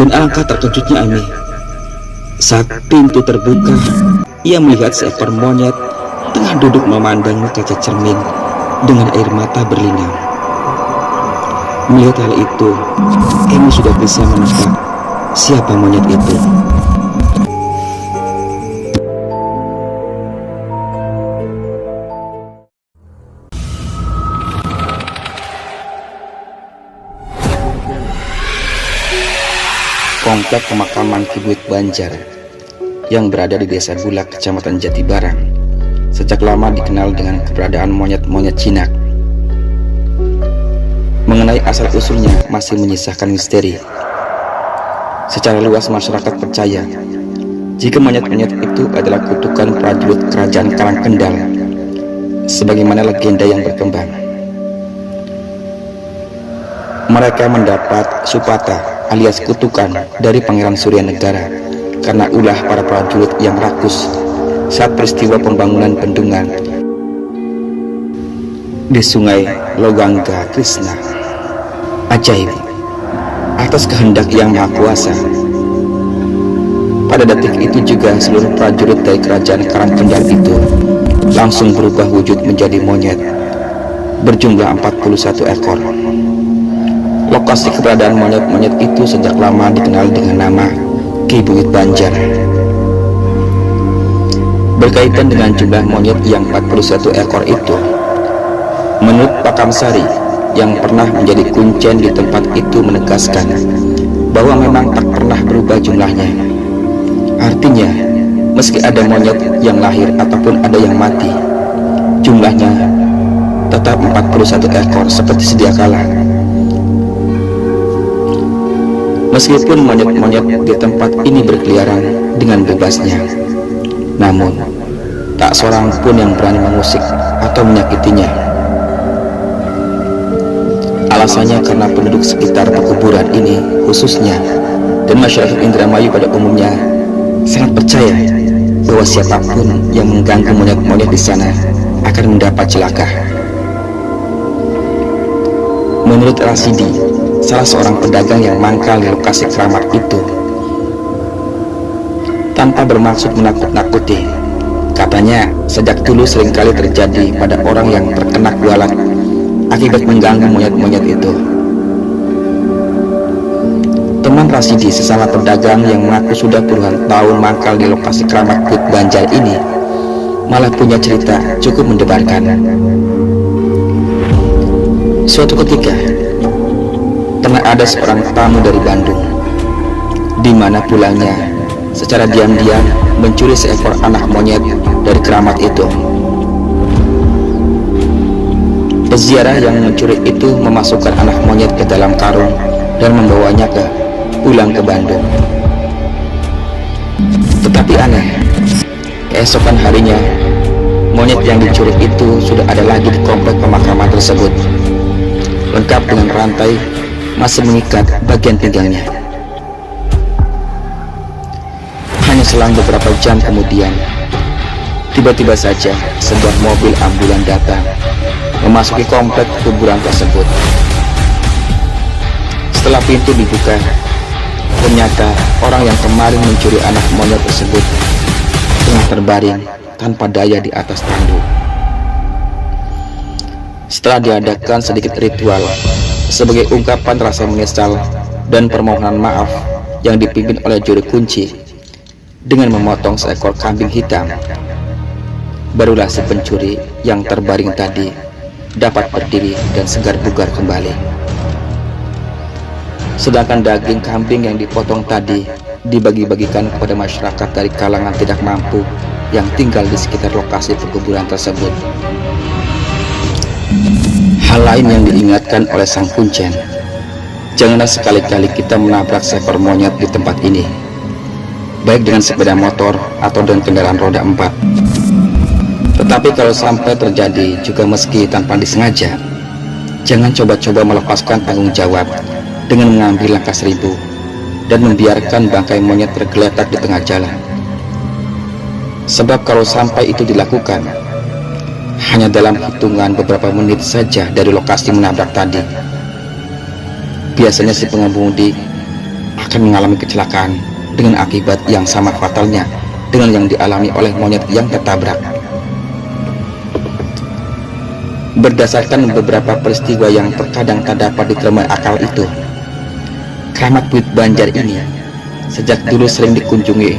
Dan alangkah terkejutnya Amy saat pintu terbuka. Ia melihat seekor monyet tengah duduk memandang kaca cermin dengan air mata berlinang. Melihat hal itu, Amy sudah bisa menebak siapa monyet itu. Komplek pemakaman Ki Buyut Banjar yang berada di Desa Bulak, Kecamatan Jatibarang, sejak lama dikenal dengan keberadaan monyet-monyet jinak. Mengenai asal-usulnya masih menyisakan misteri. Secara luas masyarakat percaya jika monyet-monyet itu adalah kutukan prajurit kerajaan Karangkendal, sebagaimana legenda yang berkembang. Mereka mendapat supata alias kutukan dari Pangeran Suryanegara karena ulah para prajurit yang rakus saat peristiwa pembangunan bendungan di Sungai Logangga Krishna. Ajaib, atas kehendak yang maha kuasa, pada detik itu juga seluruh prajurit dari kerajaan Karangkendal itu langsung berubah wujud menjadi monyet berjumlah 41 ekor. Lokasi keberadaan monyet-monyet itu sejak lama dikenal dengan nama Ki Buyut Banjar. Berkaitan dengan jumlah monyet yang 41 ekor itu, menurut Pak Kamsari yang pernah menjadi kuncen di tempat itu menegaskan bahwa memang tak pernah berubah jumlahnya. Artinya, meski ada monyet yang lahir ataupun ada yang mati, jumlahnya tetap 41 ekor seperti sedia kala. Meskipun monyet-monyet di tempat ini berkeliaran dengan bebasnya, namun tak seorang pun yang berani mengusik atau menyakitinya. Alasannya karena penduduk sekitar pekuburan ini khususnya, dan masyarakat Indramayu pada umumnya, sangat percaya bahwa siapapun yang mengganggu monyet-monyet di sana akan mendapat celaka. Menurut Rasidi, salah seorang pedagang yang mangkal di lokasi keramat itu, tanpa bermaksud menakut-nakuti, katanya sejak dulu seringkali terjadi pada orang yang terkena kualat akibat mengganggu monyet-monyet itu. Teman Rasidi, sesama pedagang yang mengaku sudah puluhan tahun mangkal di lokasi keramat Buyut Banjar ini, malah punya cerita cukup mendebarkan. Suatu ketika, pernah ada seorang tamu dari Bandung, di mana pulangnya secara diam-diam mencuri seekor anak monyet dari keramat itu. Peziarah yang mencuri itu memasukkan anak monyet ke dalam karung dan membawanya pulang ke Bandung. Tetapi aneh, keesokan harinya monyet yang dicuri itu sudah ada lagi di komplek pemakaman tersebut, lengkap dengan rantai masih mengikat bagian pinggangnya. Hanya selang beberapa jam kemudian, tiba-tiba saja sebuah mobil ambulan datang memasuki komplek kuburan tersebut. Setelah pintu dibuka, ternyata orang yang kemarin mencuri anak monyet tersebut tengah terbaring tanpa daya di atas tanduk. Setelah diadakan sedikit ritual sebagai ungkapan rasa menyesal dan permohonan maaf yang dipimpin oleh juru kunci dengan memotong seekor kambing hitam, barulah si pencuri yang terbaring tadi dapat berdiri dan segar bugar kembali. Sedangkan daging kambing yang dipotong tadi dibagi-bagikan kepada masyarakat dari kalangan tidak mampu yang tinggal di sekitar lokasi pekuburan tersebut. Hal lain yang diingatkan oleh sang kuncen, janganlah sekali-kali kita menabrak seekor monyet di tempat ini, baik dengan sepeda motor atau dengan kendaraan roda 4. Tetapi kalau sampai terjadi juga meski tanpa disengaja, jangan coba-coba melepaskan tanggung jawab dengan mengambil langkah 1000 dan membiarkan bangkai monyet tergeletak di tengah jalan. Sebab kalau sampai itu dilakukan, hanya dalam hitungan beberapa menit saja dari lokasi menabrak tadi, biasanya si pengemudi akan mengalami kecelakaan dengan akibat yang sama fatalnya dengan yang dialami oleh monyet yang tertabrak. Berdasarkan beberapa peristiwa yang terkadang tak dapat diterima akal itu, Keramat Bukit Banjar ini sejak dulu sering dikunjungi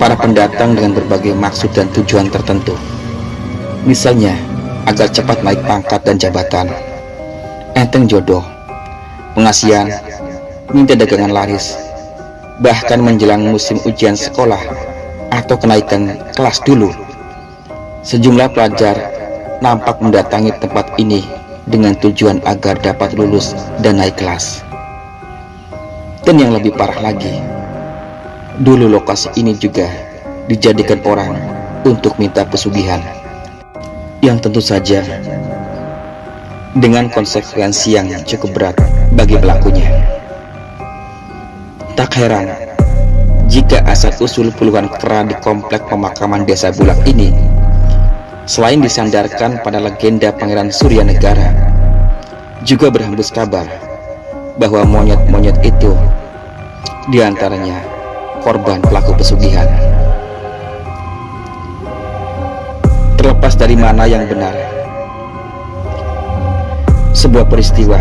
para pendatang dengan berbagai maksud dan tujuan tertentu. Misalnya, agar cepat naik pangkat dan jabatan, enteng jodoh, pengasihan, minta dagangan laris, bahkan menjelang musim ujian sekolah atau kenaikan kelas dulu. Sejumlah pelajar nampak mendatangi tempat ini dengan tujuan agar dapat lulus dan naik kelas. Dan yang lebih parah lagi, dulu lokasi ini juga dijadikan orang untuk minta pesugihan, yang tentu saja dengan konsekuensi yang cukup berat bagi pelakunya. Tak heran jika asal-usul puluhan kera di komplek pemakaman Desa Bulak ini, selain disandarkan pada legenda Pangeran Surya Negara, juga berhembus kabar bahwa monyet-monyet itu diantaranya korban pelaku pesugihan. Terlepas dari mana yang benar, sebuah peristiwa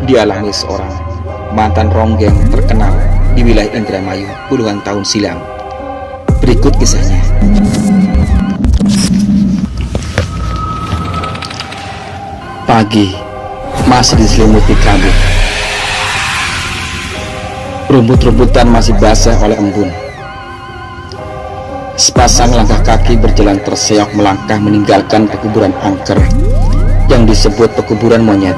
dialami seorang mantan ronggeng terkenal di wilayah Indramayu puluhan tahun silam. Berikut kisahnya. Pagi masih diselimuti kabut. Rumput-rumputan masih basah oleh embun. Sepasang langkah kaki berjalan terseok melangkah meninggalkan pekuburan angker yang disebut pekuburan monyet.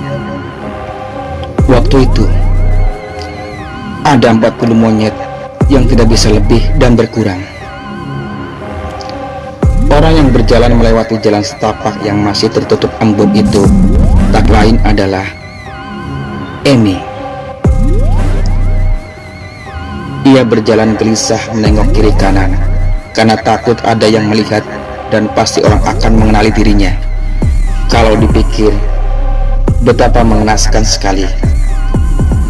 Waktu itu ada 40 monyet yang tidak bisa lebih dan berkurang. Orang yang berjalan melewati jalan setapak yang masih tertutup embun itu tak lain adalah Emi. Ia berjalan gelisah menengok kiri kanan karena takut ada yang melihat dan pasti orang akan mengenali dirinya. Kalau dipikir, betapa mengenaskan sekali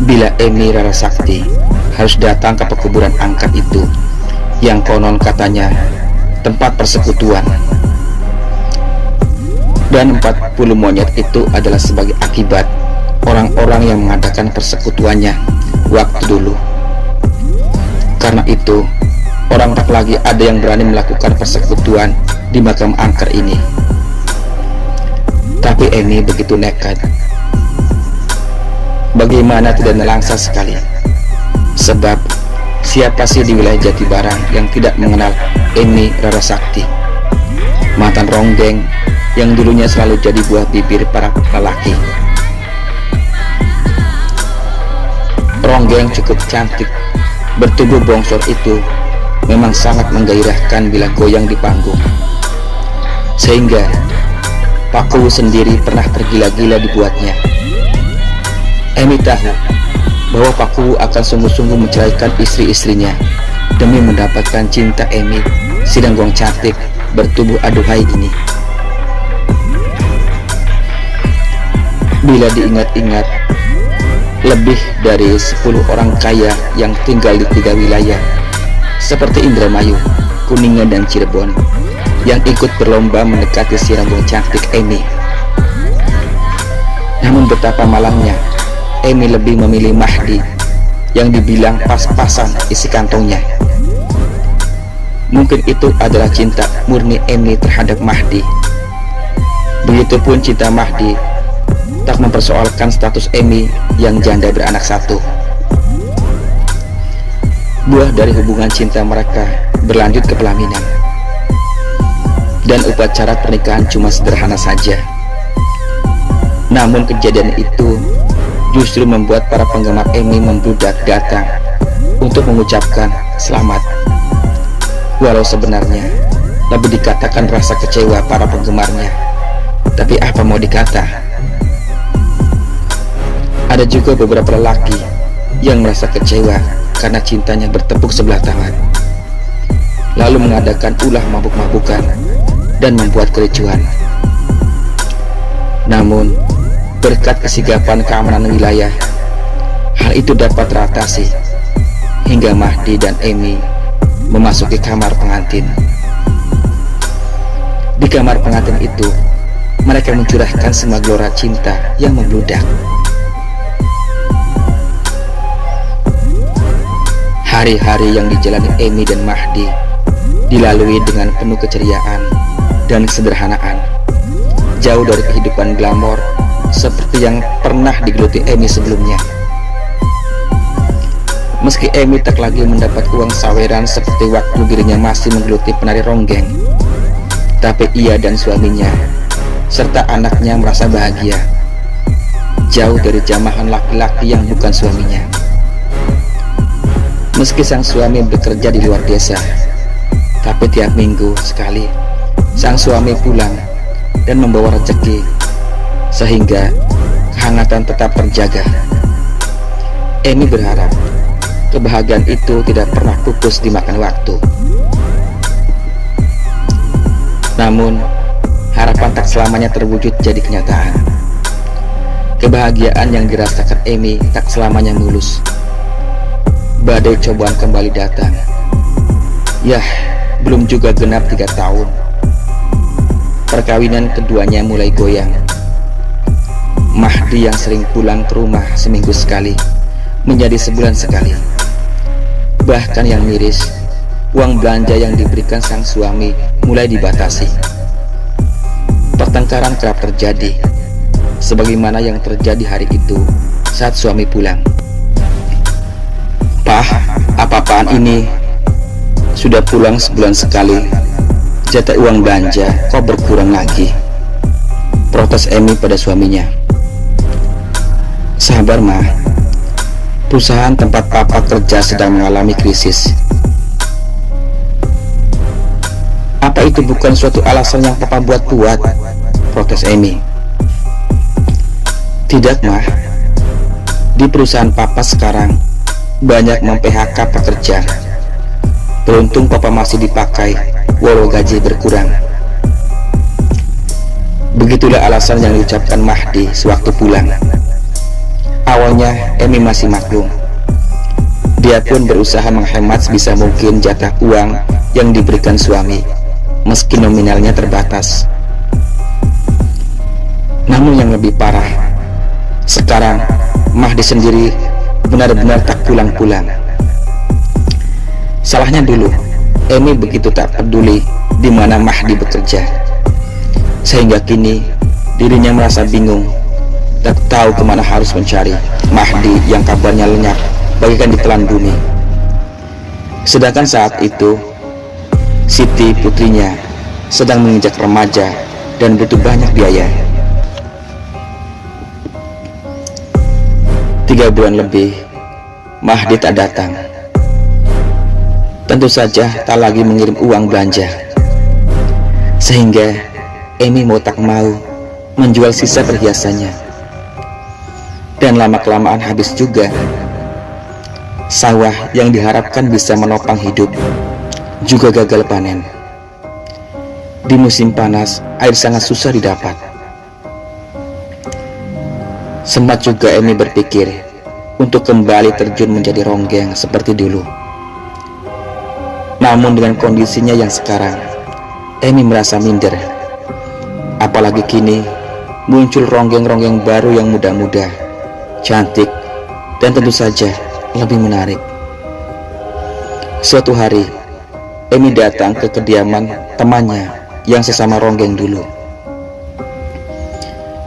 bila Emi Rarasakti harus datang ke pekuburan angker itu yang konon katanya tempat persekutuan. Dan 40 monyet itu adalah sebagai akibat orang-orang yang mengadakan persekutuannya waktu dulu. Karena itu, orang tak lagi ada yang berani melakukan persekutuan di makam angker ini. Tapi Emi begitu nekat. Bagaimana tidak nelangsa sekali? Sebab siapa sih di wilayah Jatibarang yang tidak mengenal Emi Rarasakti, mantan ronggeng yang dulunya selalu jadi buah bibir para lelaki. Ronggeng cukup cantik, bertubuh bongsor itu memang sangat menggairahkan bila goyang di panggung, sehingga Pak Kuwu sendiri pernah tergila-gila dibuatnya. Emi tahu bahwa Pak Kuwu akan sungguh-sungguh menceraikan istri-istrinya demi mendapatkan cinta Emi, si danggong cantik bertubuh aduhai ini. Bila diingat-ingat, lebih dari 10 orang kaya yang tinggal di 3 wilayah seperti Indramayu, Kuningan, dan Cirebon yang ikut berlomba mendekati si danggong cantik Emi. Namun betapa malangnya, Emi lebih memilih Mahdi yang dibilang pas-pasan isi kantongnya. Mungkin itu adalah cinta murni Emi terhadap Mahdi. Begitupun cinta Mahdi tak mempersoalkan status Emi yang janda beranak satu. Buah dari hubungan cinta mereka berlanjut ke pelaminan, dan upacara pernikahan cuma sederhana saja. Namun kejadian itu justru membuat para penggemar Emi membludak datang untuk mengucapkan selamat. Walau sebenarnya lebih dikatakan rasa kecewa para penggemarnya, tapi apa mau dikata? Ada juga beberapa lelaki yang merasa kecewa karena cintanya bertepuk sebelah tangan, lalu mengadakan ulah mabuk-mabukan dan membuat kericuhan. Namun berkat kesigapan keamanan wilayah, Hal itu dapat teratasi hingga Mahdi dan Emi memasuki kamar pengantin. Di kamar pengantin itu, mereka mencurahkan semua gelora cinta yang membludak. Hari-hari yang dijalani Emi dan Mahdi dilalui dengan penuh keceriaan dan kesederhanaan, jauh dari kehidupan glamor seperti yang pernah digeluti Emi sebelumnya. Meski Emi tak lagi mendapat uang saweran seperti waktu dirinya masih menggeluti penari ronggeng, tapi ia dan suaminya serta anaknya merasa bahagia, jauh dari jamahan laki-laki yang bukan suaminya. Meski sang suami bekerja di luar desa, tapi tiap minggu sekali sang suami pulang dan membawa rezeki, sehingga kehangatan tetap terjaga. Emi berharap kebahagiaan itu tidak pernah pupus dimakan waktu. Namun, harapan tak selamanya terwujud jadi kenyataan. Kebahagiaan yang dirasakan Emi tak selamanya mulus. Badai cobaan kembali datang. Yah, belum juga genap 3 tahun. Perkawinan keduanya mulai goyang. Mahdi yang sering pulang ke rumah seminggu sekali menjadi sebulan sekali. Bahkan yang miris, uang belanja yang diberikan sang suami mulai dibatasi. Pertengkaran kerap terjadi, sebagaimana yang terjadi hari itu saat suami pulang. "Pak, apa-apaan ini? Sudah pulang sebulan sekali, jatah uang belanja kok berkurang lagi?" protes Emi pada suaminya. "Sabar, Ma. Perusahaan tempat Papa kerja sedang mengalami krisis." "Apa itu bukan suatu alasan yang Papa buat-buat?" protes Emi. "Tidak, Ma. Di perusahaan Papa sekarang banyak mem-PHK pekerja. Beruntung Papa masih dipakai walau gaji berkurang." Begitulah alasan yang diucapkan Mahdi sewaktu pulang. Awalnya Emi masih maklum. Dia pun berusaha menghemat sebisa mungkin jatah uang yang diberikan suami, meski nominalnya terbatas. Namun yang lebih parah, sekarang Mahdi sendiri benar-benar tak pulang-pulang. Salahnya dulu, Emi begitu tak peduli di mana Mahdi bekerja, sehingga kini dirinya merasa bingung, tak tahu kemana harus mencari Mahdi yang kabarnya lenyap bagaikan ditelan bumi. Sedangkan saat itu Siti putrinya sedang menginjak remaja dan butuh banyak biaya. 3 bulan lebih Mahdi tak datang. Tentu saja tak lagi mengirim uang belanja, sehingga Emi mau tak mau menjual sisa perhiasannya. Dan lama-kelamaan habis juga. Sawah yang diharapkan bisa menopang hidup juga gagal panen. Di musim panas, air sangat susah didapat. Sempat juga Emi berpikir untuk kembali terjun menjadi ronggeng seperti dulu. Namun dengan kondisinya yang sekarang, Emi merasa minder. Apalagi kini muncul ronggeng-ronggeng baru yang muda-muda, cantik, dan tentu saja lebih menarik. Suatu hari, Emi datang ke kediaman temannya yang sesama ronggeng dulu.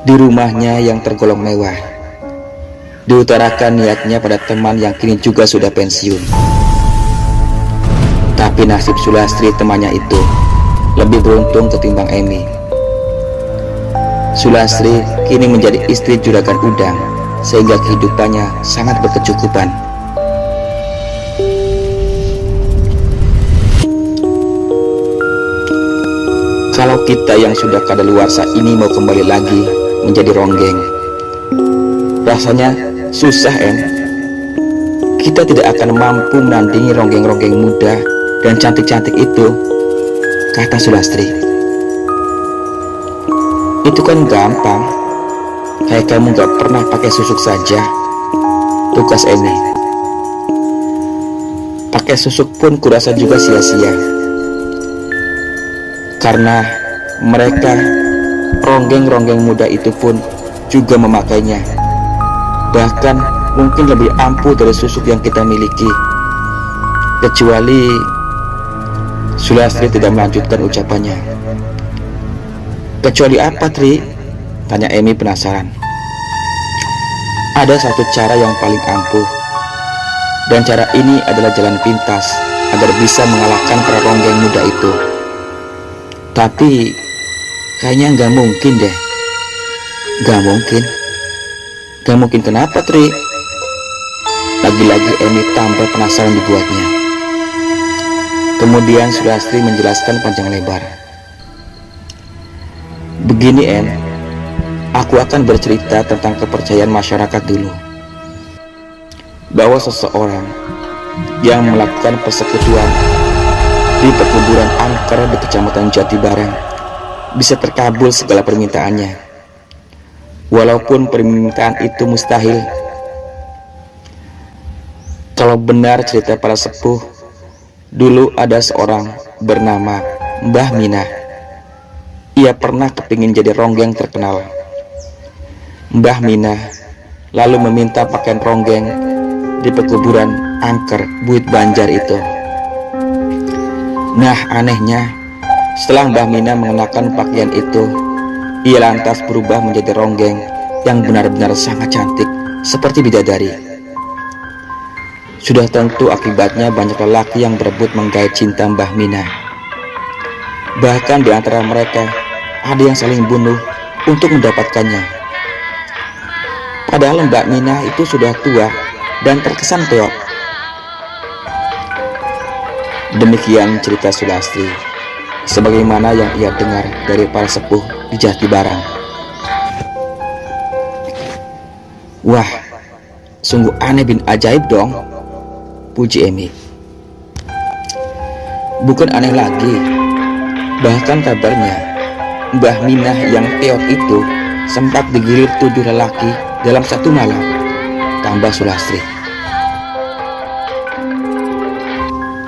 Di rumahnya yang tergolong mewah, diutarakan niatnya pada teman yang kini juga sudah pensiun. Tapi nasib Sulastri temannya itu lebih beruntung ketimbang Emi. Sulastri kini menjadi istri juragan udang, sehingga kehidupannya sangat berkecukupan. Kalau kita yang sudah kadaluarsa ini mau kembali lagi menjadi ronggeng, rasanya susah, Kita tidak akan mampu menandingi ronggeng-ronggeng muda dan cantik-cantik itu, kata Sulastri. Itu kan gampang, kayak kamu gak pernah pakai susuk saja. tugas Emi. Pakai susuk pun kurasa juga sia-sia, karena mereka, ronggeng-ronggeng muda itu pun juga memakainya. Bahkan mungkin lebih ampuh dari susuk yang kita miliki. Kecuali Sulastri tidak melanjutkan ucapannya. Kecuali apa, Tri? Tanya Emi penasaran. Ada satu cara yang paling ampuh, dan cara ini adalah jalan pintas agar bisa mengalahkan para ronggeng muda itu. Tapi kayaknya nggak mungkin deh. Nggak mungkin? Nggak mungkin kenapa, Tri? Lagi-lagi Emi tambah penasaran dibuatnya. Kemudian Sulastri menjelaskan panjang lebar. Begini, En, aku akan bercerita tentang kepercayaan masyarakat dulu, bahwa seseorang yang melakukan persekutuan di perkuburan angker di Kecamatan Jatibarang bisa terkabul segala permintaannya, walaupun permintaan itu mustahil. Kalau benar cerita para sepuh, dulu ada seorang bernama Mbah Minah. Ia pernah kepingin jadi ronggeng terkenal. Mbah Minah lalu meminta pakaian ronggeng di perkuburan angker Buit Banjar itu. Nah, anehnya, setelah Mbah Minah mengenakan pakaian itu, ia lantas berubah menjadi ronggeng yang benar-benar sangat cantik, seperti bidadari. Sudah tentu akibatnya banyak lelaki yang berebut menggait cinta Mbah Minah. Bahkan di antara mereka ada yang saling bunuh untuk mendapatkannya. Padahal Mbak Minah itu sudah tua dan terkesan peot. Demikian cerita Sulastri, sebagaimana yang ia dengar dari para sepuh di Jatibarang. Wah, sungguh aneh bin ajaib dong, puji Emi. Bukan aneh lagi, bahkan kabarnya Mbah Minah yang peot itu sempat digilir 7 lelaki dalam satu malam, tambah Sulastri.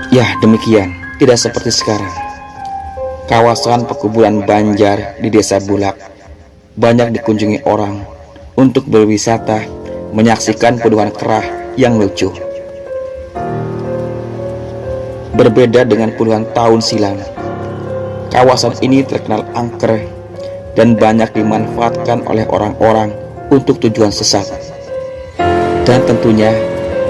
Ya, demikian, tidak seperti sekarang. Kawasan perkuburan Banjar di Desa Bulak banyak dikunjungi orang untuk berwisata, menyaksikan puluhan kerah yang lucu. Berbeda dengan puluhan tahun silam, kawasan ini terkenal angker dan banyak dimanfaatkan oleh orang-orang untuk tujuan sesat. Dan tentunya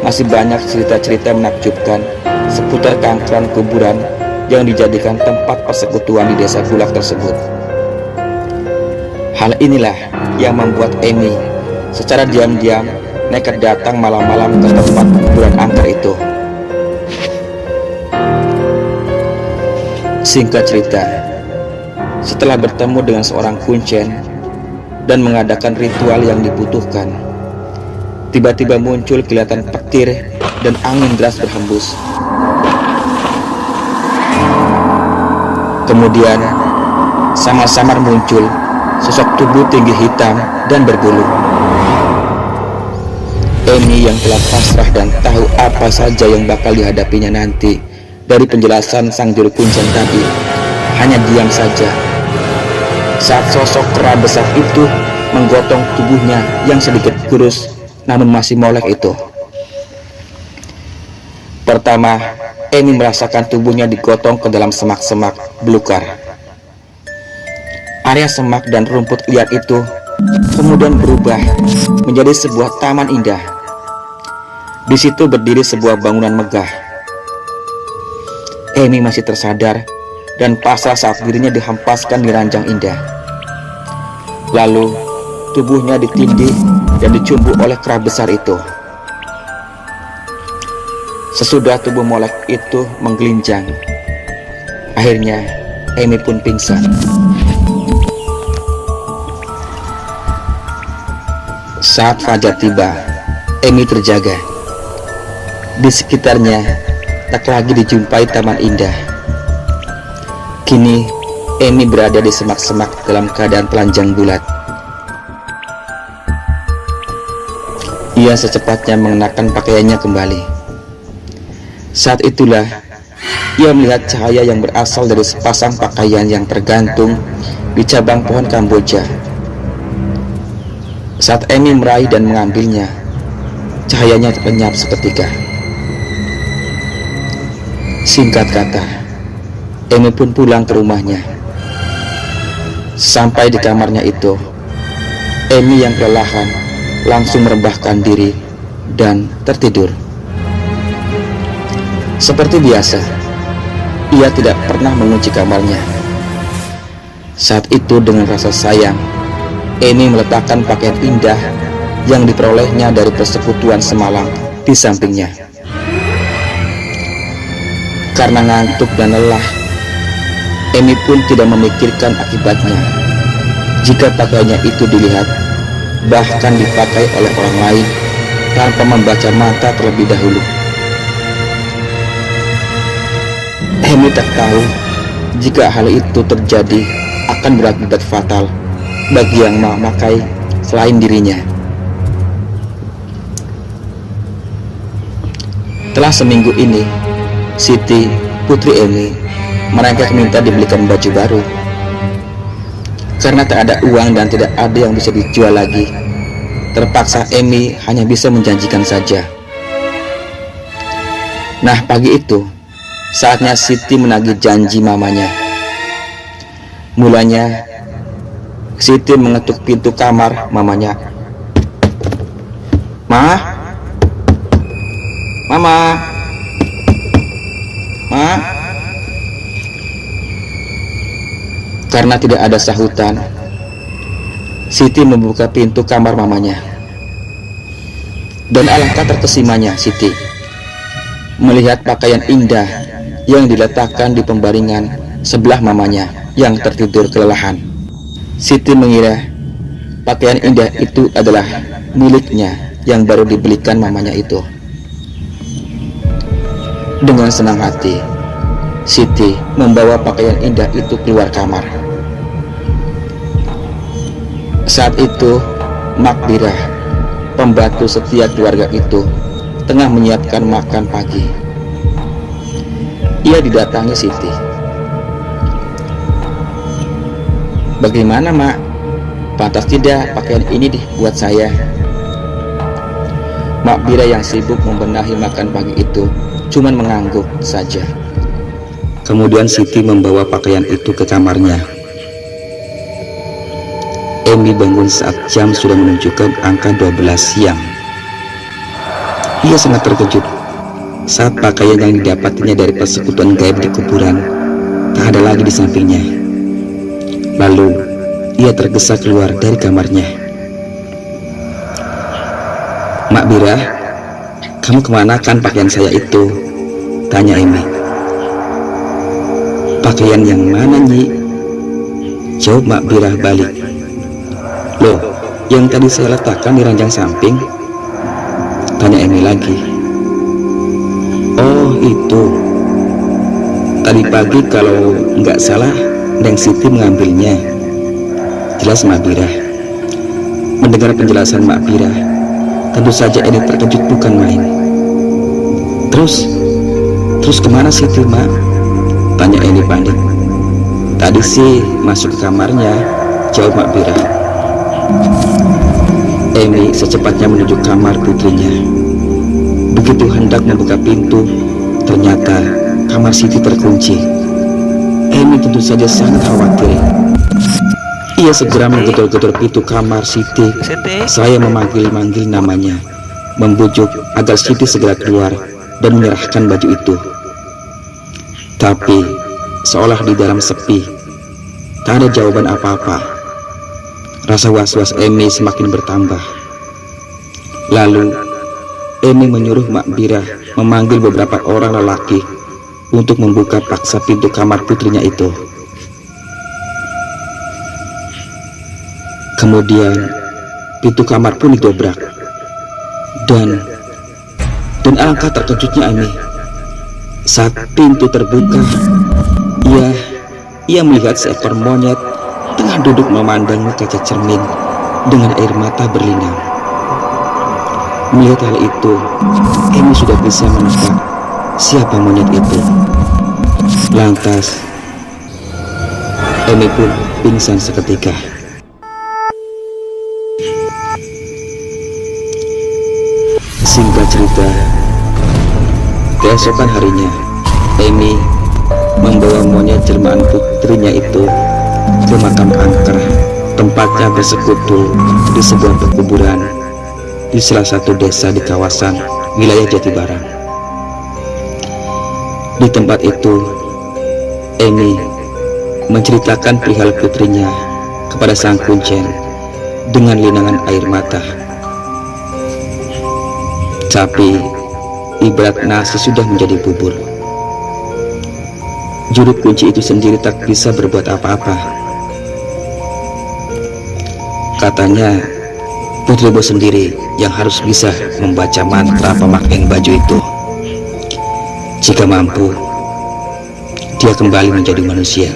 masih banyak cerita-cerita menakjubkan seputar keangkeran kuburan yang dijadikan tempat persekutuan di Desa Bulak tersebut. Hal inilah yang membuat Emi secara diam-diam nekat datang malam-malam ke tempat kuburan angker itu. Singkat cerita, setelah bertemu dengan seorang kuncen dan mengadakan ritual yang dibutuhkan, tiba-tiba muncul kilatan petir dan angin deras berhembus. Kemudian samar-samar muncul sosok tubuh tinggi hitam dan berbulu. Emi yang telah pasrah dan tahu apa saja yang bakal dihadapinya nanti dari penjelasan sang juru kuncen tadi, hanya diam saja saat sosok kera besar itu menggotong tubuhnya yang sedikit kurus namun masih molek itu. Pertama, Emi merasakan tubuhnya digotong ke dalam semak-semak belukar. Area semak dan rumput liar itu kemudian berubah menjadi sebuah taman indah. Di situ berdiri sebuah bangunan megah. Emi masih tersadar dan pasrah saat dirinya dihempaskan di ranjang indah. Lalu tubuhnya ditindih dan dicumbu oleh kera besar itu. Sesudah tubuh molek itu menggelinjang, akhirnya Emi pun pingsan. Saat fajar tiba, Emi terjaga. Di sekitarnya tak lagi dijumpai taman indah. Kini Emi berada di semak-semak dalam keadaan telanjang bulat. Ia Ia secepatnya mengenakan pakaiannya kembali. Saat itulah ia melihat cahaya yang berasal dari sepasang pakaian yang tergantung di cabang pohon Kamboja. Saat Amy meraih dan mengambilnya, cahayanya terlenyap seketika. Singkat kata, Amy pun pulang ke rumahnya. Sampai di kamarnya itu, Amy yang kelelahan langsung merebahkan diri dan tertidur. Seperti biasa, ia tidak pernah mengunci kamarnya. Saat itu dengan rasa sayang, Amy meletakkan pakaian indah yang diperolehnya dari persekutuan semalam di sampingnya. Karena ngantuk dan lelah, Amy pun tidak memikirkan akibatnya jika pakaiannya itu dilihat, bahkan dipakai oleh orang lain tanpa membaca mata terlebih dahulu. Amy tak tahu jika hal itu terjadi akan berakibat fatal bagi yang memakai selain dirinya. Telah seminggu ini, Siti, putri Amy, merengek minta dibelikan baju baru. Karena tak ada uang dan tidak ada yang bisa dijual lagi, terpaksa Amy hanya bisa menjanjikan saja. Nah, pagi itu, saatnya Siti menagih janji mamanya. Mulanya, Siti mengetuk pintu kamar mamanya. "Ma? Mama? Ma?" Karena tidak ada sahutan, Siti membuka pintu kamar mamanya. Dan alangkah terkesimanya Siti melihat pakaian indah yang diletakkan di pembaringan sebelah mamanya yang tertidur kelelahan. Siti mengira pakaian indah itu adalah miliknya yang baru dibelikan mamanya itu. Dengan senang hati, Siti membawa pakaian indah itu keluar kamar. Saat itu, Makbirah, pembantu setia keluarga itu, tengah menyiapkan makan pagi. Ia didatangi Siti. "Bagaimana, Mak? Pantas tidak pakaian ini dibuat saya?" Makbirah yang sibuk membenahi makan pagi itu cuman mengangguk saja. Kemudian Siti membawa pakaian itu ke kamarnya. Amy bangun saat jam sudah menunjukkan angka 12 siang. Ia sangat terkejut saat pakaian yang didapatinya dari persekutuan gaib di kuburan tak ada lagi di sampingnya. Lalu ia tergesa keluar dari kamarnya. "Makbirah, kamu kemanakan pakaian saya itu?" tanya Amy. "Pakaian yang mana, Nyi?" jawab Makbirah balik. "Loh, yang tadi saya letakkan di ranjang samping?" tanya Amy lagi. "Oh, itu. Tadi pagi kalau nggak salah, Neng Siti mengambilnya," jelas Makbirah. Mendengar penjelasan Makbirah, tentu saja Amy terkejut bukan main. Terus kemana Siti, Mak?" tanya Amy panik. "Tadi sih masuk ke kamarnya," jawab Makbirah. Amy secepatnya menuju kamar putrinya. Begitu hendak membuka pintu, ternyata kamar Siti terkunci. Amy tentu saja sangat khawatir. Ia segera menggedor-gedor pintu kamar Siti. Saya memanggil-manggil namanya, membujuk agar Siti segera keluar dan menyerahkan baju itu. Tapi seolah di dalam sepi, tak ada jawaban apa-apa. Rasa was-was Amy semakin bertambah. Lalu Amy menyuruh Makbirah memanggil beberapa orang lelaki untuk membuka paksa pintu kamar putrinya itu. Kemudian pintu kamar pun didobrak. Dan alangkah terkejutnya Amy saat pintu terbuka. Ia melihat seekor monyet tengah duduk memandangnya kaca cermin dengan air mata berlinang. Melihat hal itu, Emi sudah bisa menebak siapa monyet itu. Lantas, Emi pun pingsan seketika. Singkat cerita, keesokan harinya, Emi membawa monyet jelmaan putrinya itu ke makam angker, tempatnya bersekutu di sebuah perkuburan di salah satu desa di kawasan wilayah Jatibarang. Di tempat itu, Emi menceritakan perihal putrinya kepada sang kuncen dengan linangan air mata. Tapi ibarat nasi sudah menjadi bubur. Juruk kunci itu sendiri tak bisa berbuat apa-apa. Katanya putri bos sendiri yang harus bisa membaca mantra pemakaian baju itu. Jika mampu, dia kembali menjadi manusia.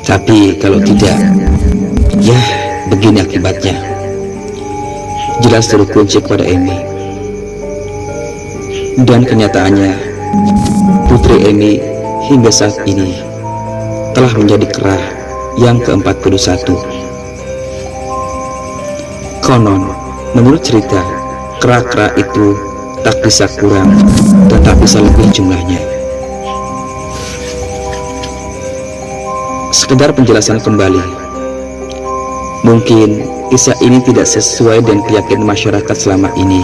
Tapi kalau tidak, ya begini akibatnya. Jelas Juruk kunci kepada Emi. Dan kenyataannya, putri Emi hingga saat ini telah menjadi kera yang ke-41. Konon, menurut cerita, kera-kera itu tak bisa kurang dan tak bisa lebih jumlahnya. Sekedar penjelasan kembali, mungkin kisah ini tidak sesuai dengan keyakinan masyarakat selama ini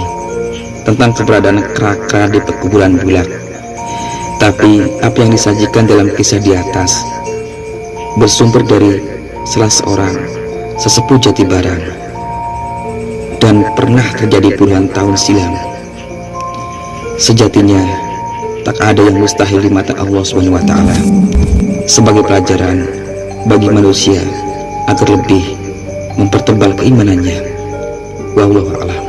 tentang keberadaan kera-kera di perkuburan bulak. Tapi apa yang disajikan dalam kisah di atas bersumber dari salah seorang sesepuh Jatibarang dan pernah terjadi puluhan tahun silam. Sejatinya tak ada yang mustahil di mata Allah SWT. Sebagai pelajaran bagi manusia agar lebih mempertebal keimanannya. Wallahu a'lam.